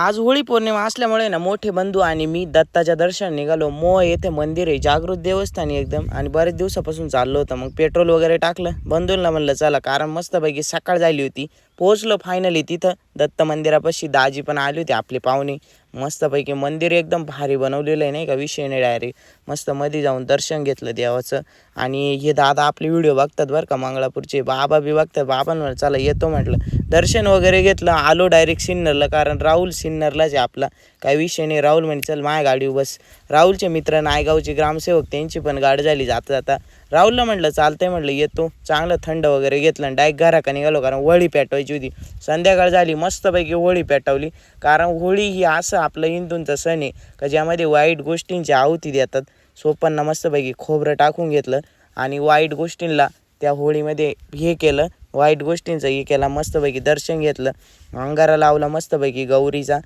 आज होळी पौर्णिमा असल्यामुळे ना मोठे बंधू आणि मी दत्ताच्या दर्शन निघालो. मोह येथे मंदिर आहे, जागृत देवस्थानी एकदम. आणि बरेच दिवसापासून चाललो होतं. मग पेट्रोल वगैरे टाकलं, बंधूंना म्हणलं चला, कारण मस्तपैकी सकाळ झाली होती. पोहोचलो फायनली तिथं दत्त मंदिरापाशी. दाजी पण आली होती, आपले पाहुणे. मस्तपैकी मंदिर एकदम भारी बनवलेलं आहे, नाही का, विषय नाही डायरेक्ट. मस्त मध्ये जाऊन दर्शन घेतलं देवाचं. आणि हे दादा आपले व्हिडिओ बघतात बरं का, मंगळापूरचे. बाबा बी बघतात. बाबांवर चला येतो म्हटलं, दर्शन वगैरे घेतलं, आलो डायरेक्ट सिन्नरला. कारण राहुल सिन्नरलाच आहे आपला, काही विषय नाही. राहुल म्हणजे चल माझ्या गाडी बस. राहुलचे मित्र नायगावचे ग्रामसेवक, त्यांची पण गाडी झाली जाता जाता. राहुलला म्हटलं चालतंय, म्हटलं येतो. चांगलं थंड वगैरे घेतलं आणि डायरेक्ट घराकडे निघालो, कारण होळी पेटवायची होती. संध्याकाळ झाली, मस्तपैकी होळी पेटवली. कारण होळी ही असं आपलं हिंदूंचा सण आहे का ज्यामध्ये वाईट गोष्टींची आहुती देतात. सोपांना मस्तपैकी खोबरं टाकून घेतलं आणि वाईट गोष्टींना त्या होळीमध्ये हे केलं, वाईट गोष्टींचं हे केला. मस्तपैकी दर्शन घेतलं, अंगारा लावला मस्तपैकी गौरीचा.